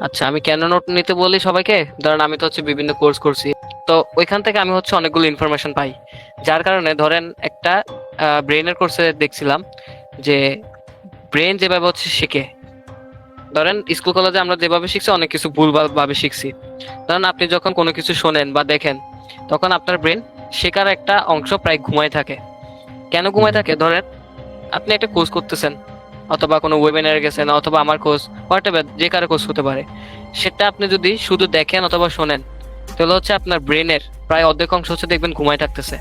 আচ্ছা, আমি কেন নোট নিতে বলি সবাইকে, ধরেন আমি তো হচ্ছে বিভিন্ন কোর্স করছি, তো ওইখান থেকে আমি হচ্ছে অনেকগুলো ইনফরমেশন পাই। যার কারণে ধরেন একটা ব্রেনের কোর্সে দেখছিলাম যে ব্রেন যেভাবে হচ্ছে শেখে, ধরেন স্কুল কলেজে আমরা যেভাবে শিখছি অনেক কিছু ভুলভাল ভাবে শিখছি। ধরেন আপনি যখন কোনো কিছু শোনেন বা দেখেন, তখন আপনার ব্রেন শেখার একটা অংশ প্রায় ঘুমায় থাকে। কেন ঘুমায় থাকে? ধরেন আপনি একটা কোর্স করতেছেন, অথবা কোনো ওয়েবিনারে গেছেন, অথবা আমার কোর্স, হোয়াটএভার, যে কারো কোর্স হতে পারে। সেটা আপনি যদি শুধু দেখেন অথবা শোনেন, তাহলে হচ্ছে আপনার ব্রেনের প্রায় অর্ধেক অংশ হচ্ছে দেখবেন ঘুমায় থাকতেছে।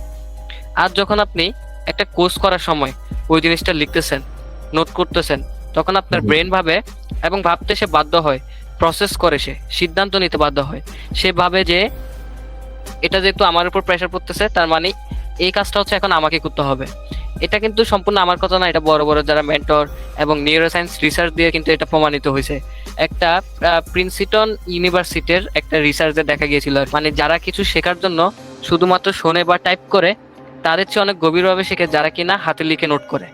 আর যখন আপনি একটা কোর্স করার সময় ওই জিনিসটা লিখতেছেন, নোট করতেছেন, তখন আপনার জি। ব্রেন ভাবে এবং ভাবতে সে বাধ্য হয়, প্রসেস করে, সে সিদ্ধান্ত নিতে বাধ্য হয়। সে ভাবে যে এটা যেহেতু আমার উপর প্রেশার পড়তেছে, তার মানে এই কাজটা হচ্ছে এখন আমাকে করতে হবে। এটা কিন্তু সম্পূর্ণ আমার কথা না, এটা বড় বড় যারা মেন্টর এবং নিউরোসায়েন্স রিসার্চ দিয়ে কিন্তু এটা প্রমাণিত হয়েছে। একটা প্রিন্সিটন ইউনিভার্সিটির একটা রিসার্চে দেখা গিয়েছিল, মানে যারা কিছু শেখার জন্য শুধুমাত্র শোনে বা টাইপ করে, তাদের চেয়ে অনেক গভীরভাবে শেখে যারা কিনা হাতে লিখে নোট করে।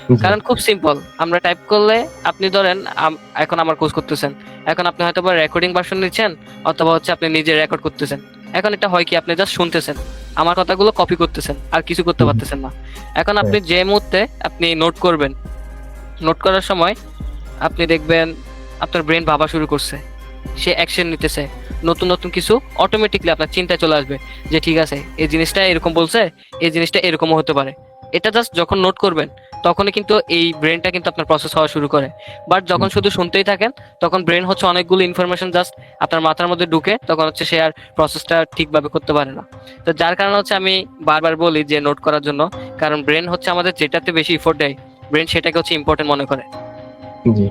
জি। কারণ খুব সিম্পল, আমরা টাইপ করলে, আপনি ধরেন এখন আমার কোর্স করতেছেন, এখন আপনি হয়তো বা রেকর্ডিং ভার্সন নিচ্ছেন, অথবা হচ্ছে আপনি নিজে রেকর্ড করতেছেন। এখন এটা হয় কি, আপনি জাস্ট শুনতেছেন, আমার কথাগুলো কপি করতেছেন, আর কিছু করতে হুম, পারতেছেন না। এখন আপনি হ্যাঁ। যে মুহূর্তে আপনি নোট করবেন, নোট করার সময় আপনি দেখবেন আপনার ব্রেন ভাবা শুরু করছে, সে অ্যাকশন নিতেছে, নতুন নতুন কিছু অটোমেটিকলি আপনার চিন্তায় চলে আসবে যে ঠিক আছে, এই জিনিসটা এরকম বলছে, এই জিনিসটা এরকমও হতে পারে। এটা জাস্ট যখন নোট করবেন, তখনই কিন্তু এই ব্রেনটা কিন্তু আপনার প্রসেস হওয়া শুরু করে। বাট যখন শুধু শুনতেই থাকেন, তখন ব্রেন হচ্ছে অনেকগুলো ইনফরমেশন জাস্ট আপনার মাথার মধ্যে ঢুকে, তখন হচ্ছে সে আর প্রসেসটা ঠিকভাবে করতে পারে না। তো যার কারণে হচ্ছে আমি বারবার বলি যে নোট করার জন্য, কারণ ব্রেন হচ্ছে আমাদের যেটাতে বেশি ইফোর্ট দেয়, ব্রেন সেটাকে হচ্ছে ইম্পর্টেন্ট মনে করে। জি।